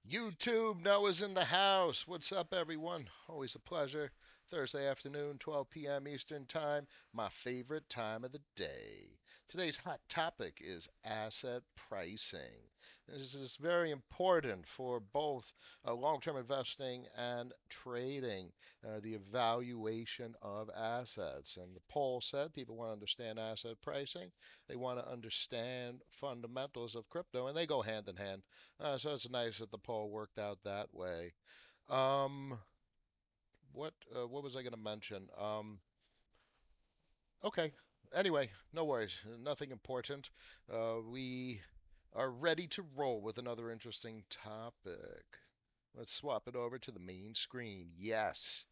YouTube, Noah's in the house. What's up, everyone? Always a pleasure. Thursday afternoon, 12 p.m. Eastern Time, my favorite time of the day. Today's hot topic is asset pricing. This is very important for both long term investing and trading, the evaluation of assets. And the poll said people want to understand asset pricing, they want to understand fundamentals of crypto, and they go hand in hand. So it's nice that the poll worked out that way. Um, what was I going to mention? Okay. Anyway, no worries. Nothing important. We are ready to roll with another interesting topic. Let's swap it over to the main screen. Yes.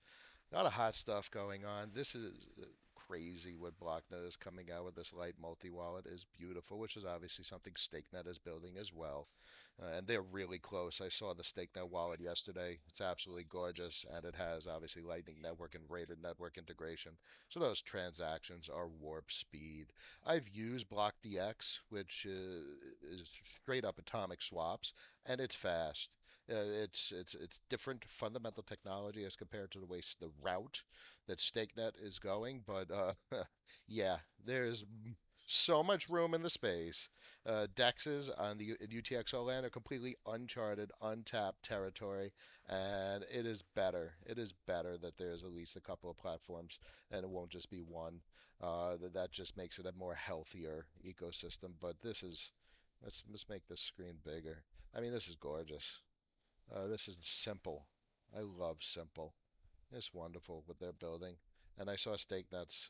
A lot of hot stuff going on. This is crazy what Blocknet is coming out with. This light multi-wallet is beautiful, which is obviously something StakeNet is building as well. And they're really close. I saw the StakeNet wallet yesterday. It's absolutely gorgeous, and it has obviously Lightning Network and rated network integration. So those transactions are warp speed. I've used BlockDX, which is straight up atomic swaps, and it's fast. It's different fundamental technology as compared to the way the route that StakeNet is going, but yeah, there's so much room in the space. Dexes on the UTXO land are completely uncharted, untapped territory, and it is better. It is better that there's at least a couple of platforms, and it won't just be one. That just makes it a more healthier ecosystem. But this is, let's make this screen bigger. I mean, this is gorgeous. This is simple. I love simple. It's wonderful what they're building. And I saw Steak Nuts.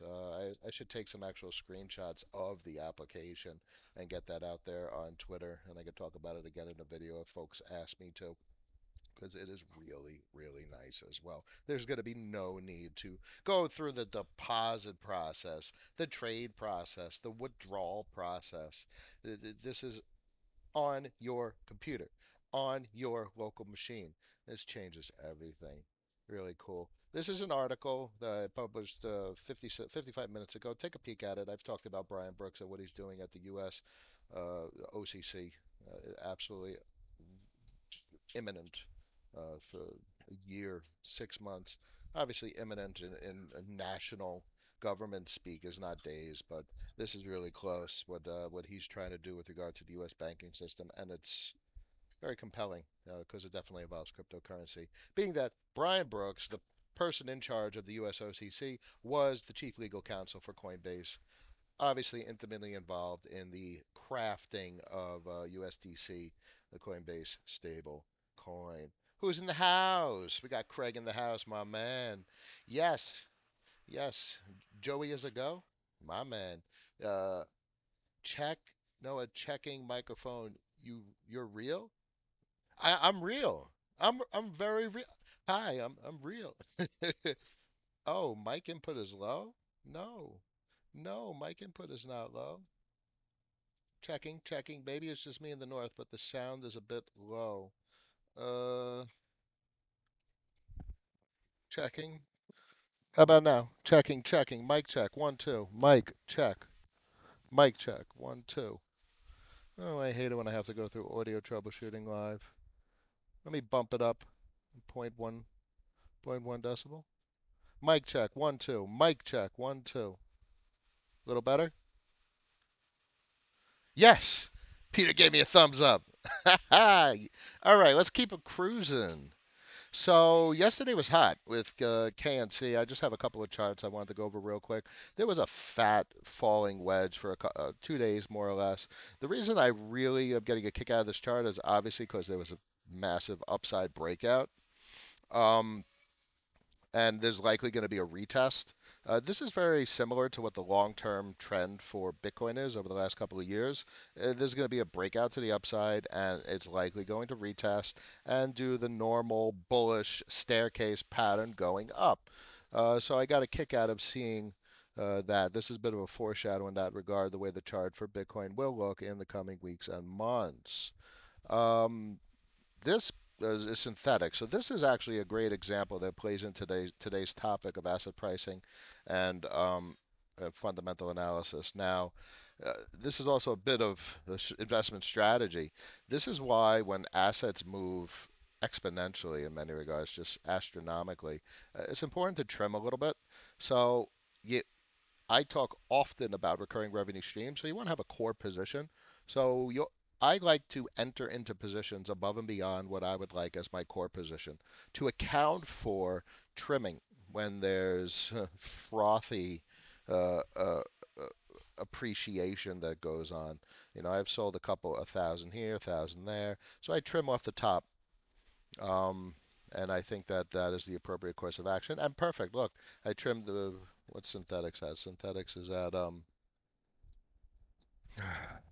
I should take some actual screenshots of the application and get that out there on Twitter. And I could talk about it again in a video if folks ask me to, because it is really, really nice as well. There's going to be no need to go through the deposit process, the trade process, the withdrawal process. This is on your computer, on your local machine. This changes everything. Really cool. This is an article that I published 55 minutes ago. Take a peek at it. I've talked about Brian Brooks and what he's doing at the U.S. OCC. Absolutely imminent for a year, 6 months. Obviously, imminent in national government speak is not days, but this is really close. What he's trying to do with regard to the U.S. banking system, and it's very compelling because it definitely involves cryptocurrency. Being that Brian Brooks, the person in charge of the US OCC, was the chief legal counsel for Coinbase, obviously intimately involved in the crafting of USDC, the Coinbase stable coin. Who's in the house? We got Craig in the house, my man. Yes, yes. Joey is a go, my man. Uh, check, Noah, checking microphone. You're real? I'm real. I'm very real. Hi, I'm real. Oh, mic input is low? No. No, mic input is not low. Checking, checking. Maybe it's just me in the north, but the sound is a bit low. Uh, checking. How about now? Checking, checking. Mic check. One, two. Mic check. Mic check. One, two. Oh, I hate it when I have to go through audio troubleshooting live. Let me bump it up. Point one decibel. Mic check. One, two. Mic check. One, two. Little better? Yes. Peter gave me a thumbs up. All right, let's keep it cruising. So yesterday was hot with KNC. I just have a couple of charts I wanted to go over real quick. There was a fat falling wedge for 2 days, more or less. The reason I really am getting a kick out of this chart is obviously because there was a massive upside breakout. Um, and there's likely going to be a retest. This is very similar to what the long-term trend for Bitcoin is over the last couple of years. There's going to be a breakout to the upside, and it's likely going to retest and do the normal bullish staircase pattern going up. So I got a kick out of seeing that. This is a bit of a foreshadow in that regard, the way the chart for Bitcoin will look in the coming weeks and months. Um, this is synthetic. So this is actually a great example that plays into today's topic of asset pricing and fundamental analysis. Now, this is also a bit of investment strategy. This is why when assets move exponentially in many regards, just astronomically. It's important to trim a little bit. So you, I talk often about recurring revenue streams, so you want to have a core position. So I like to enter into positions above and beyond what I would like as my core position to account for trimming when there's frothy uh, uh, uh, appreciation that goes on. I've sold a thousand here, a thousand there, so I trim off the top. Um, and I think that that is the appropriate course of action. And perfect. Look, I trimmed the what synthetics has. Synthetics is at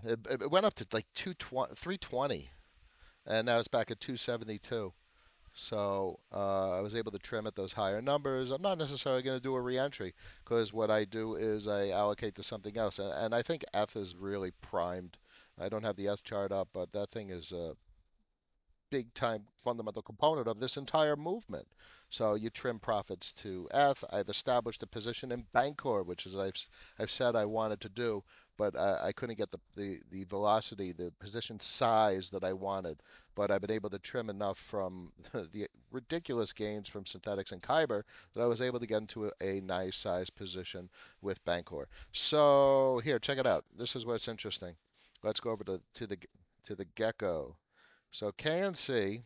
it went up to like 220, 320, and now it's back at 272. So I was able to trim at those higher numbers. I'm not necessarily going to do a reentry because what I do is I allocate to something else, and I think ETH is really primed. I don't have the ETH chart up, but that thing is big time fundamental component of this entire movement. So you trim profits to ETH. I've established a position in Bancor, which is I've said I wanted to do, but I couldn't get the velocity, the position size that I wanted. But I've been able to trim enough from the ridiculous gains from synthetics and Kyber that I was able to get into a nice size position with Bancor. So here, check it out. This is what's interesting. Let's go over to the gecko. So KNC,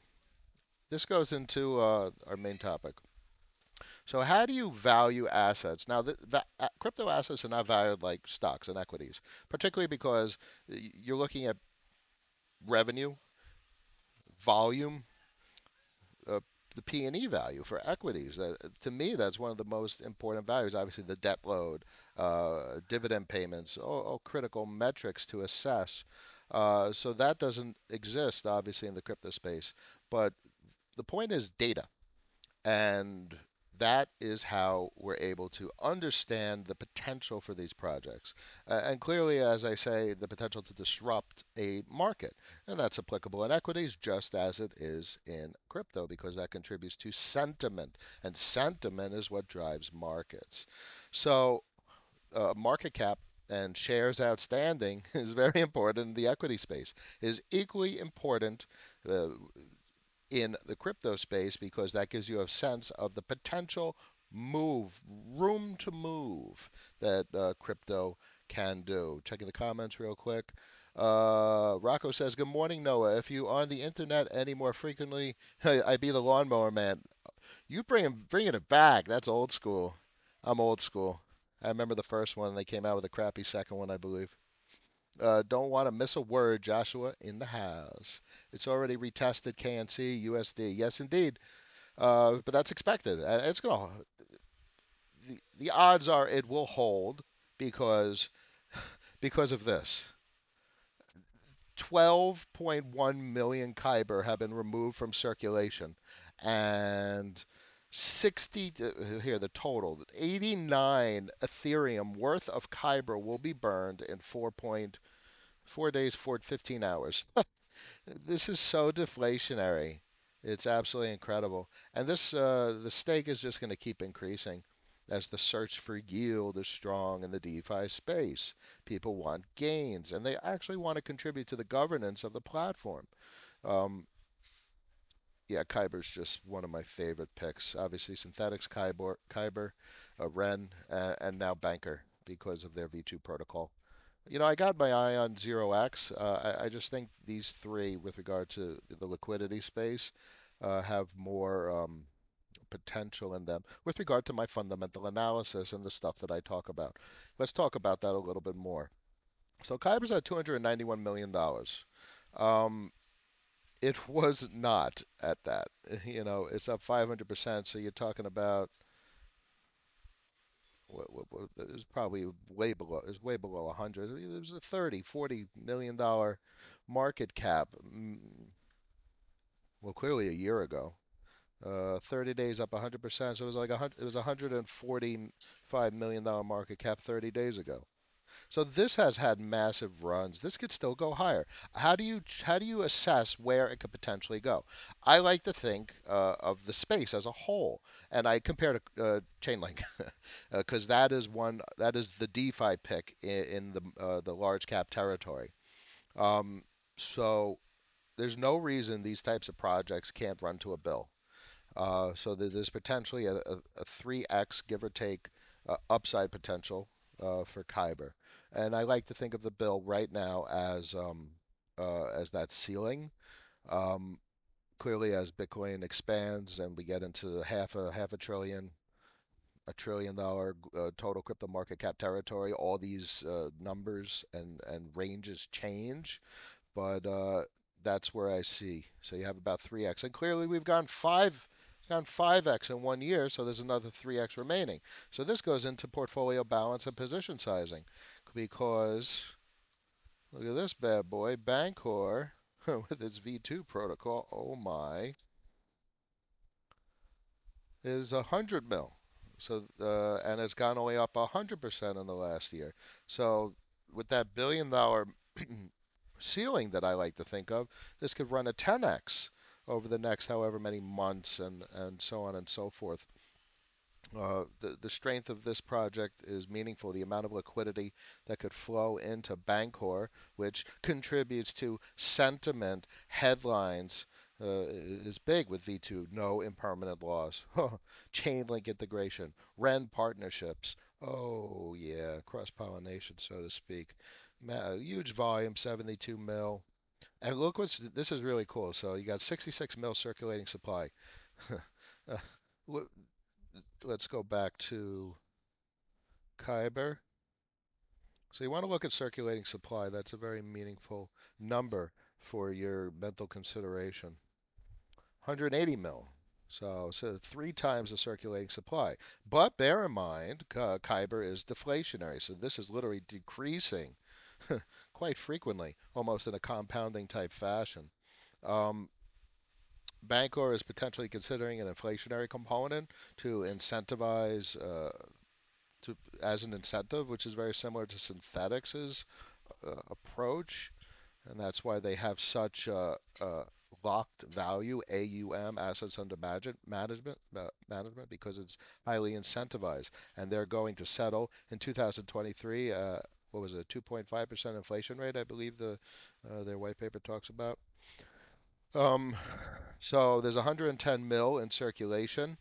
this goes into our main topic. So how do you value assets? Now, crypto assets are not valued like stocks and equities, particularly because you're looking at revenue, volume, uh, the P&E value for equities. To me, that's one of the most important values. Obviously, the debt load, dividend payments, all critical metrics to assess. So that doesn't exist, obviously, in the crypto space. But the point is data. And that is how we're able to understand the potential for these projects. And clearly, as I say, the potential to disrupt a market. And that's applicable in equities just as it is in crypto because that contributes to sentiment. And sentiment is what drives markets. So, market cap and shares outstanding is very important in the equity space, is equally important uh, in the crypto space because that gives you a sense of the potential move, room to move that crypto can do. Checking the comments real quick. Rocco says, "Good morning, Noah. If you are on the internet any more frequently, I be the lawnmower man. You bringing it back. That's old school. I'm old school. I remember the first one. They came out with a crappy second one, I believe. Don't want to miss a word, Joshua in the house. It's already retested KNC, USD. Yes, indeed. But that's expected. It's gonna. The odds are it will hold because because of this. 12.1 million Kyber have been removed from circulation, and 60 here the total 89 Ethereum worth of Kyber will be burned in 4.4 days, 15 hours. This is so deflationary. It's absolutely incredible. And the stake is just going to keep increasing as the search for yield is strong in the DeFi space. People want gains, and they actually want to contribute to the governance of the platform. Um, yeah, Kyber's just one of my favorite picks. Obviously, Synthetics, Kyber, Ren, and now Banker because of their V2 protocol. I got my eye on 0x. I just think these three, with regard to the liquidity space, have more potential in them with regard to my fundamental analysis and the stuff that I talk about. Let's talk about that a little bit more. So Kyber's at $291 million. Um, it was not at that. It's up 500%. So you're talking about it was probably way below. It was way below 100. It was a 30, $40 million market cap. Well, clearly a year ago. 30 days up 100%. So it was like it was $145 million market cap 30 days ago. So this has had massive runs. This could still go higher. How do you assess where it could potentially go? I like to think of the space as a whole, and I compare to Chainlink because that is the DeFi pick in the large cap territory. Um, so there's no reason these types of projects can't run to a bill. So there's potentially a 3x give or take upside potential for Kyber. And I like to think of the bill right now as that ceiling. Um, Clearly, as Bitcoin expands and we get into half a trillion, $1 trillion total crypto market cap territory, all these numbers and ranges change. But that's where I see. So you have about 3x, and clearly we've gone 5x in 1 year. So there's another 3x remaining. So this goes into portfolio balance and position sizing, because look at this bad boy, Bancor, with its V2 protocol. Oh my, is 100 mil. So and it's gone only up 100% in the last year. So with that $1 billion ceiling that I like to think of, this could run a 10x over the next however many months and so on and so forth. The strength of this project is meaningful. The amount of liquidity that could flow into Bancor, which contributes to sentiment headlines, is big with V2. No impermanent laws, chain link integration, REN partnerships. Oh yeah, cross pollination, so to speak. Huge volume, 72 mil. And look this is really cool. So you got 66 mil circulating supply. uh, let's go back to Kyber. So you want to look at circulating supply. That's a very meaningful number for your mental consideration. 180 mil. So 3 times the circulating supply. But bear in mind, Kyber is deflationary. So this is literally decreasing quite frequently, almost in a compounding type fashion. Um, Bancor is potentially considering an inflationary component to incentivize to as an incentive, which is very similar to Synthetics' approach, and that's why they have such locked value AUM, assets under management, because it's highly incentivized, and they're going to settle in 2023. What was it, 2.5% inflation rate? I believe their white paper talks about. Um, so there's 110 mil in circulation.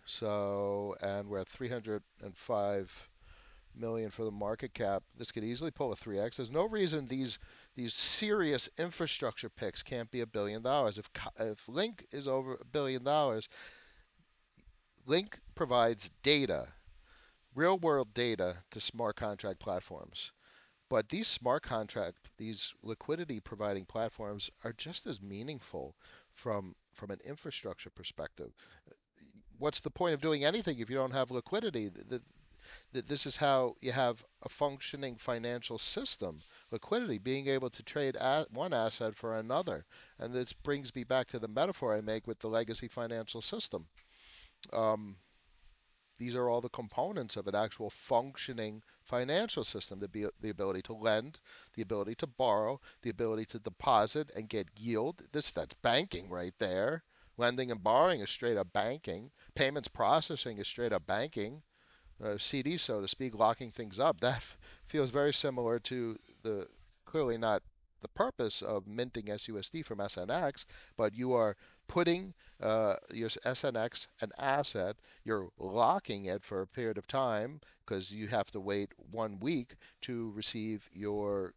So, and we're at 305 million for the market cap. This could easily pull a 3x. There's no reason these serious infrastructure picks can't be $1 billion. If Link is over $1 billion, Link provides data, real world data to smart contract platforms. But these liquidity providing platforms are just as meaningful from an infrastructure perspective. What's the point of doing anything if you don't have liquidity? This is how you have a functioning financial system. Liquidity, being able to trade one asset for another. And this brings me back to the metaphor I make with the legacy financial system. Um, these are all the components of an actual functioning financial system: the ability to lend, the ability to borrow, the ability to deposit and get yield. That's banking right there. Lending and borrowing is straight up banking. Payments processing is straight up banking. CD, so to speak, locking things up. That feels very similar to the clearly not the purpose of minting SUSD from SNX, but you are putting your SNX an asset, you're locking it for a period of time because you have to wait 1 week to receive your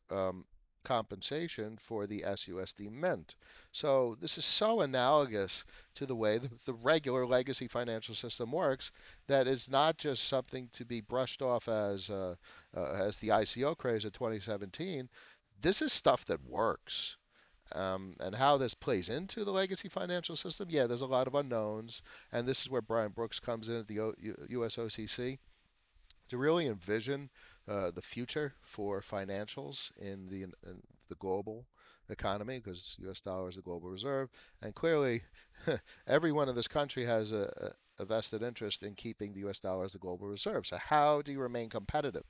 compensation for the SUSD mint. So this is so analogous to the way the regular legacy financial system works, that is not just something to be brushed off as the ICO craze of 2017. This is stuff that works. And how this plays into the legacy financial system, yeah, there's a lot of unknowns, and this is where Brian Brooks comes in at the USOCC to really envision the future for financials in the global economy, because U.S. dollar is the global reserve, and clearly everyone in this country has a vested interest in keeping the U.S. dollar as the global reserve. So how do you remain competitive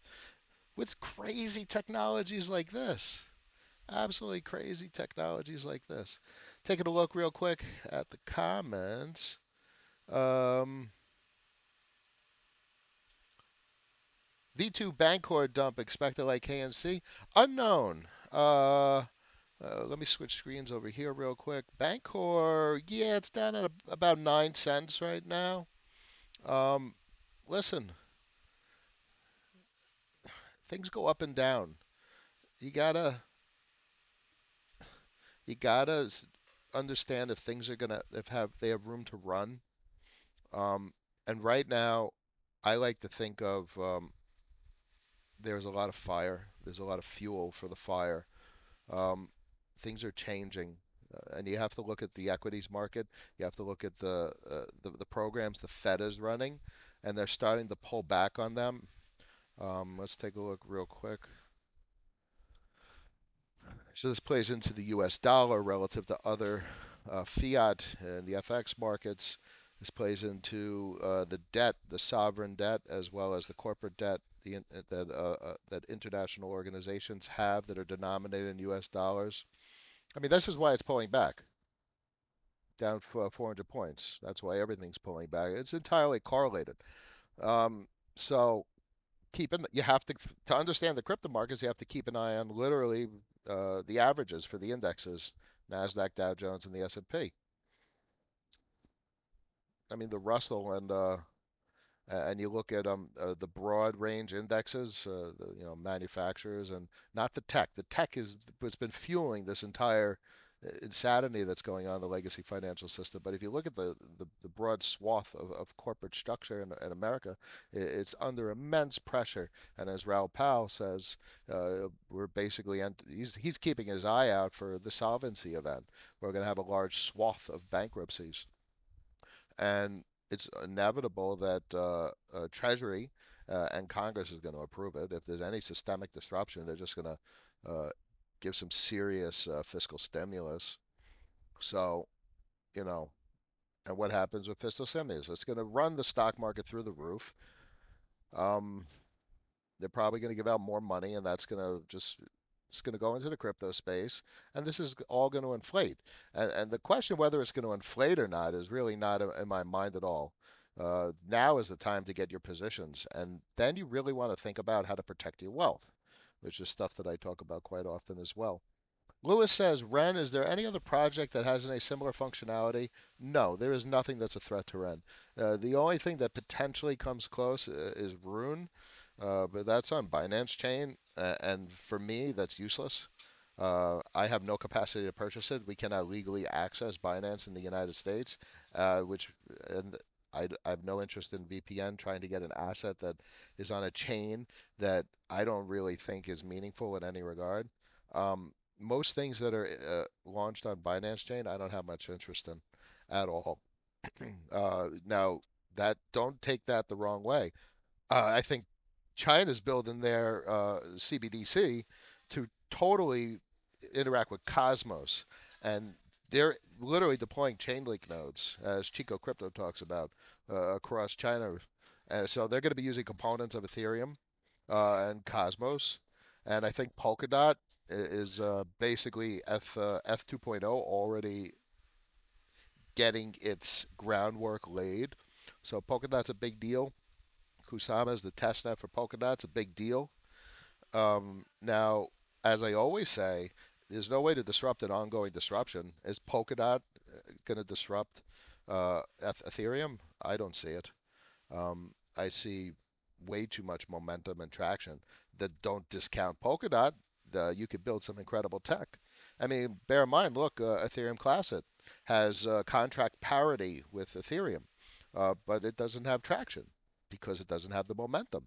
with crazy technologies like this? Absolutely crazy technologies like this. Taking a look real quick at the comments. Um, V2 Bancor dump expected like KNC? Unknown. Let me switch screens over here real quick. Bancor, yeah, it's down at about 9 cents right now. Um, Listen, things go up and down. You gotta you gotta understand if things are gonna if have they have room to run. Um, and right now, I like to think of there's a lot of fire. There's a lot of fuel for the fire. Um, Things are changing, and you have to look at the equities market. You have to look at the programs the Fed is running, and they're starting to pull back on them. Let's take a look real quick. So this plays into the U.S. dollar relative to other fiat and the FX markets. This plays into the debt, the sovereign debt, as well as the corporate debt that international organizations have that are denominated in U.S. dollars. I mean, this is why it's pulling back down 400 points. That's why everything's pulling back. It's entirely correlated. Um, so you have to understand the crypto markets. You have to keep an eye on literally the averages for the indexes, Nasdaq, Dow Jones, and the S&P. I mean, the Russell and you look at the broad range indexes, manufacturers, and not the tech. The tech is what's been fueling this entire insanity that's going on in the legacy financial system. But if you look at the broad swath of corporate structure in America, it's under immense pressure. And as Raoul Pal says, we're basically he's keeping his eye out for the solvency event. We're going to have a large swath of bankruptcies and it's inevitable that Treasury and Congress is going to approve it. If there's any systemic disruption, they're just going to give some serious fiscal stimulus. So, you know, and what happens with fiscal stimulus? It's going to run the stock market through the roof. Um, They're probably going to give out more money, and that's going to just it's going to go into the crypto space, and this is all going to inflate. And the question whether it's going to inflate or not is really not in my mind at all. Now is the time to get your positions, and then you really want to think about how to protect your wealth, which is stuff that I talk about quite often as well. Lewis says, Ren, is there any other project that has any similar functionality? No, there is nothing that's a threat to Ren. The only thing that potentially comes close is Rune, but that's on Binance Chain, and for me, that's useless. I have no capacity to purchase it. We cannot legally access Binance in the United States, which and I have no interest in VPN trying to get an asset that is on a chain that I don't really think is meaningful in any regard. Most things that are launched on Binance Chain, I don't have much interest in at all. Now, that don't take that the wrong way. I think China's building their CBDC to totally interact with Cosmos, and they're literally deploying Chainlink nodes, as Chico Crypto talks about, across China. So they're going to be using components of Ethereum and Cosmos, and I think Polkadot is basically F 2.0 already getting its groundwork laid. So Polkadot's a big deal. Kusama is the testnet for Polkadot. It's a big deal. Now, as I always say, there's no way to disrupt an ongoing disruption. Is Polkadot going to disrupt Ethereum? I don't see it. I see way too much momentum and traction that don't discount Polkadot. You could build some incredible tech. I mean, bear in mind, look, Ethereum Classic has contract parity with Ethereum, but it doesn't have traction because it doesn't have the momentum.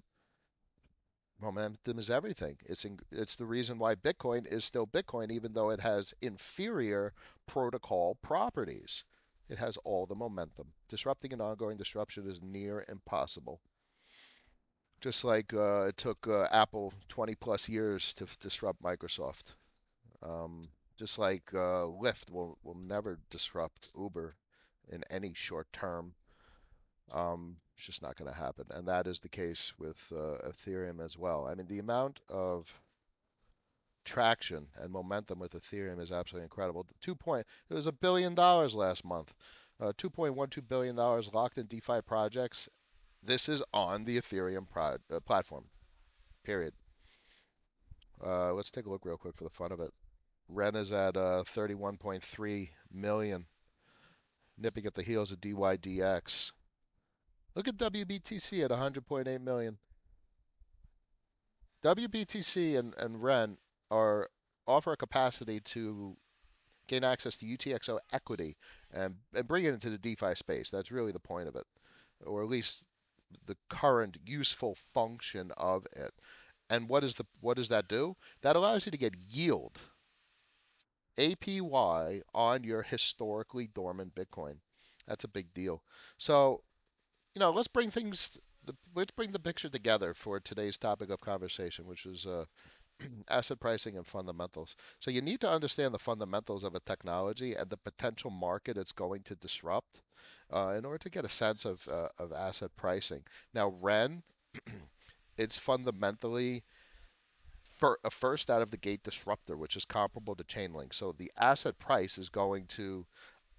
Momentum is everything. It's the reason why Bitcoin is still Bitcoin, even though it has inferior protocol properties. It has all the momentum. Disrupting an ongoing disruption is near impossible. Just like it took Apple 20 plus years to disrupt Microsoft. Just like Lyft will never disrupt Uber in any short term. It's just not going to happen. And that is the case with Ethereum as well. I mean, the amount of traction and momentum with Ethereum is absolutely incredible. It was $1 billion last month. $2.12 billion locked in DeFi projects. This is on the Ethereum platform. Period. Let's take a look real quick for the fun of it. Ren is at 31.3 million, nipping at the heels of DYDX. Look at WBTC at 100.8 million. WBTC and Ren are offer a capacity to gain access to UTXO equity and bring it into the DeFi space. That's really the point of it, or at least the current useful function of it. And what does that do? That allows you to get yield, APY, on your historically dormant Bitcoin. That's a big deal. So, let's bring the picture together for today's topic of conversation, which is asset pricing and fundamentals. So you need to understand the fundamentals of a technology and the potential market it's going to disrupt in order to get a sense of asset pricing. Now, REN, it's fundamentally a first out of the gate disruptor, which is comparable to Chainlink. So the asset price is going to,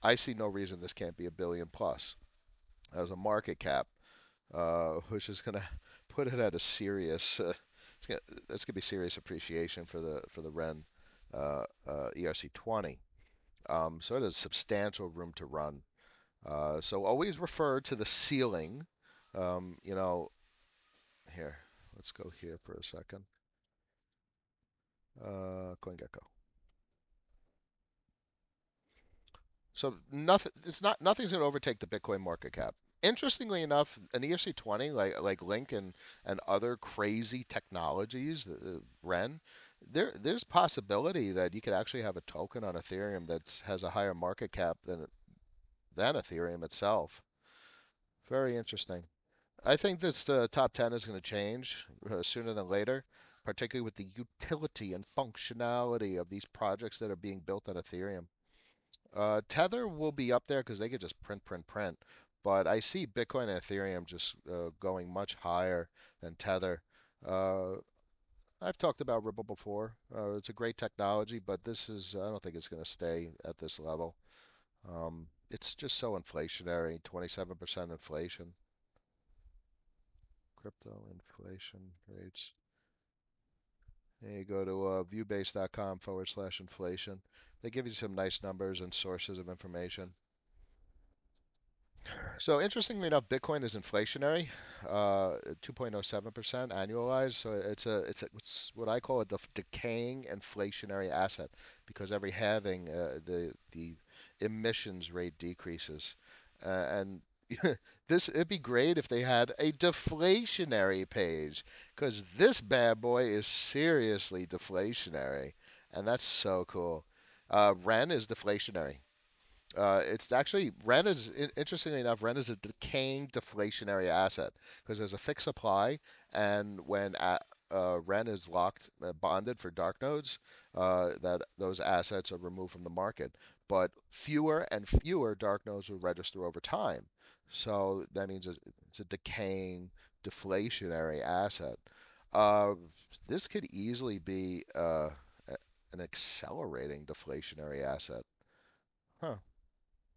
I see no reason this can't be a billion plus as a market cap, which is going to put it at a serious, that's going to be serious appreciation for the REN ERC20. So it has substantial room to run. So always refer to the ceiling. Um, you know, here, let's go here for a second. CoinGecko. So nothing's going to overtake the Bitcoin market cap. Interestingly enough, an ERC20 like Link and other crazy technologies, Ren, there's possibility that you could actually have a token on Ethereum that has a higher market cap than Ethereum itself. Very interesting. I think this top 10 is going to change sooner than later, particularly with the utility and functionality of these projects that are being built on Ethereum. Tether will be up there because they could just print, print, print. But I see Bitcoin and Ethereum just going much higher than Tether. Uh, I've talked about Ripple before. It's a great technology, but I don't think it's going to stay at this level. It's just so inflationary, 27% inflation, crypto inflation rates. And you go to viewbase.com/inflation. They give you some nice numbers and sources of information. So interestingly enough, Bitcoin is inflationary, 2.07% annualized. So it's what I call a decaying inflationary asset because every halving, the emissions rate decreases, and it'd be great if they had a deflationary page because this bad boy is seriously deflationary, and that's so cool. REN is deflationary. It's actually interestingly enough, Ren is a decaying deflationary asset because there's a fixed supply, and when Ren is locked, bonded for dark nodes, that those assets are removed from the market. But fewer and fewer dark nodes will register over time, so that means it's a decaying deflationary asset. Uh, this could easily be an accelerating deflationary asset. Huh.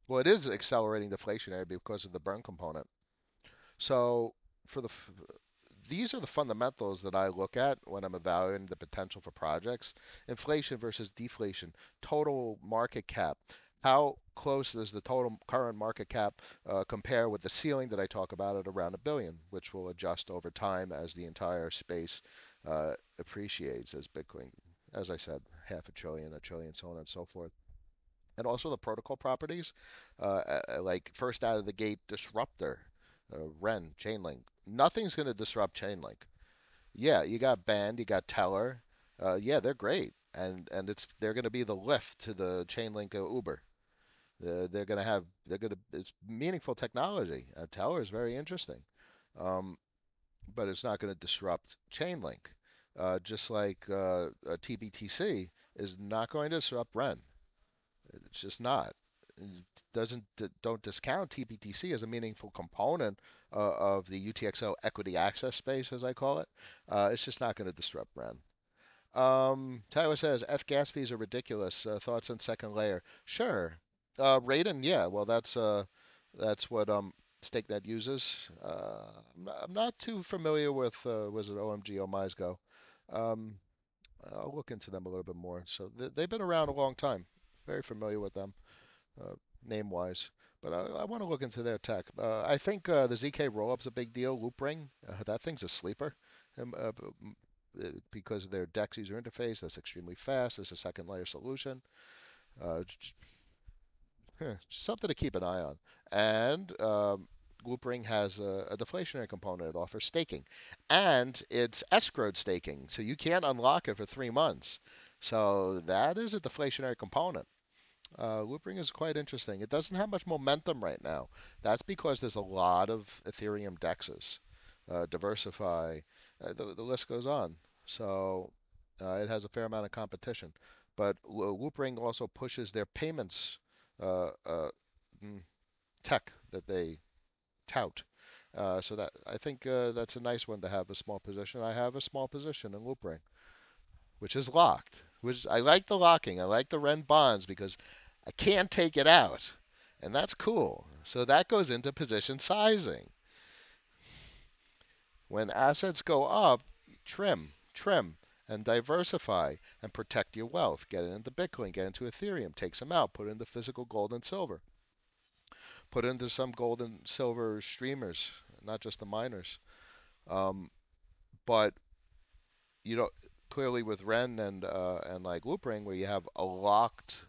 Well, it is accelerating deflationary because of the burn component. So for these are the fundamentals that I look at when I'm evaluating the potential for projects. Inflation versus deflation, total market cap. How close does the total current market cap compare with the ceiling that I talk about at around a billion, which will adjust over time as the entire space appreciates as Bitcoin, as I said, half a trillion, so on and so forth, and also the protocol properties, like first out of the gate disruptor, Ren, Chainlink. Nothing's going to disrupt Chainlink. Yeah, you got Band, you got Teller. Yeah, they're great, and they're going to be the lift to the Chainlink Uber. It's meaningful technology. Teller is very interesting, um, but it's not going to disrupt Chainlink. Just like TBTC is not going to disrupt Ren. It's just not. It don't discount TBTC as a meaningful component of the UTXO equity access space, as I call it. It's just not going to disrupt REN. Tyler says F gas fees are ridiculous. Thoughts on second layer? Sure. Raiden, yeah. Well, that's what StakeNet uses. I'm not too familiar with was it OMG or MySgo. Um, I'll look into them a little bit more. So they've been around a long time. Very familiar with them, uh, name-wise. But I want to look into their tech. I think the ZK roll-up's a big deal. Loop ring, that thing's a sleeper. Because of their DEX user interface, that's extremely fast. There's a second layer solution. Something to keep an eye on. And Loopring has a deflationary component. It offers staking, and it's escrowed staking, so you can't unlock it for 3 months. So that is a deflationary component. Loopring is quite interesting. It doesn't have much momentum right now. That's because there's a lot of Ethereum dexes. Diversify, the list goes on. So it has a fair amount of competition. But Loopring also pushes their payments uh, uh, mm, tech that they tout. So that I think that's a nice one to have a small position. I have a small position in Loopring, which is locked. Which I like the locking. I like the Ren bonds because I can't take it out, and that's cool. So that goes into position sizing. When assets go up, trim, and diversify and protect your wealth. Get it into Bitcoin, get into Ethereum, take some out, put it into physical gold and silver, put it into some gold and silver streamers, not just the miners. Um, but you know, clearly with Ren and like Loopring, where you have a locked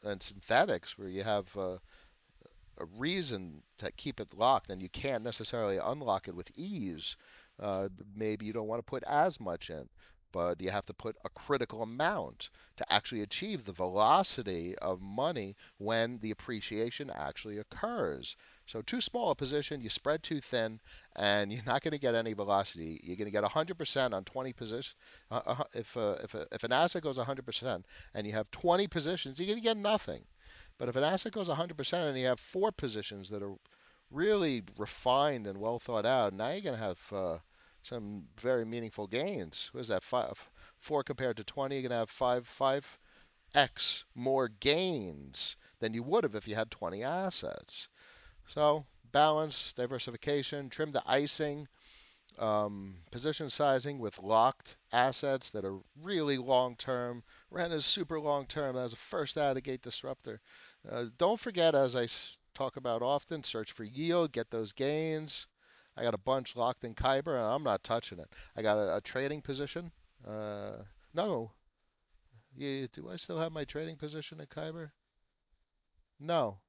and synthetics, where you have a reason to keep it locked, and you can't necessarily unlock it with ease. Maybe you don't want to put as much in, but you have to put a critical amount to actually achieve the velocity of money when the appreciation actually occurs. So too small a position, you spread too thin, and you're not going to get any velocity. You're going to get 100% on 20 positions. If an asset goes 100% and you have 20 positions, you're going to get nothing. But if an asset goes 100% and you have four positions that are really refined and well thought out, now you're going to have some very meaningful gains. What is that? Four compared to 20, you're going to have five x more gains than you would have if you had 20 assets. So balance, diversification, trim the icing, position sizing with locked assets that are really long term. Ren is super long term. That's a first out of gate disruptor. Don't forget, as I talk about often, search for yield, get those gains. I got a bunch locked in Kyber, and I'm not touching it. I got a trading position. No, yeah, do I still have my trading position in Kyber? No.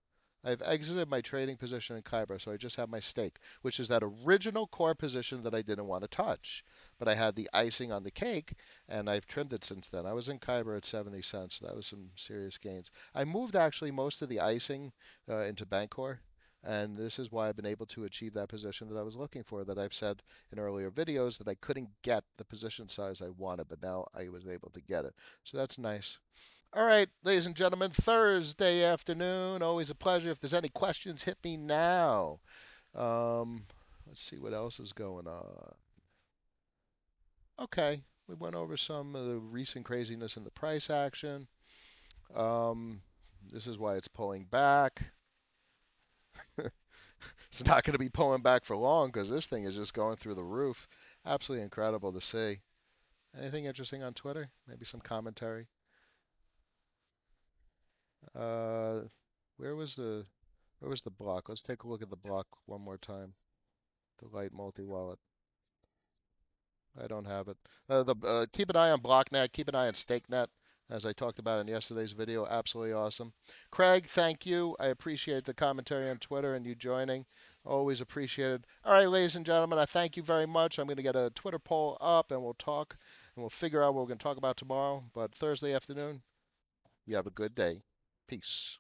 I've exited my trading position in Kyber, so I just have my stake, which is that original core position that I didn't want to touch. But I had the icing on the cake, and I've trimmed it since then. I was in Kyber at 70 cents, so that was some serious gains. I moved actually most of the icing into Bancor, and this is why I've been able to achieve that position that I was looking for, that I've said in earlier videos that I couldn't get the position size I wanted, but now I was able to get it. So that's nice. All right, ladies and gentlemen, Thursday afternoon. Always a pleasure. If there's any questions, hit me now. Um, let's see what else is going on. Okay, we went over some of the recent craziness in the price action. Um, this is why it's pulling back. It's not going to be pulling back for long because this thing is just going through the roof. Absolutely incredible to see. Anything interesting on Twitter? Maybe some commentary. Uh, where was the where was the block? Let's take a look at the block one more time. The light multi-wallet. I don't have it. Keep an eye on BlockNet. Keep an eye on StakeNet, as I talked about in yesterday's video. Absolutely awesome. Craig, thank you. I appreciate the commentary on Twitter and you joining. Always appreciated. All right, ladies and gentlemen, I thank you very much. I'm going to get a Twitter poll up and we'll talk and we'll figure out what we're going to talk about tomorrow. But Thursday afternoon, you have a good day. Peace.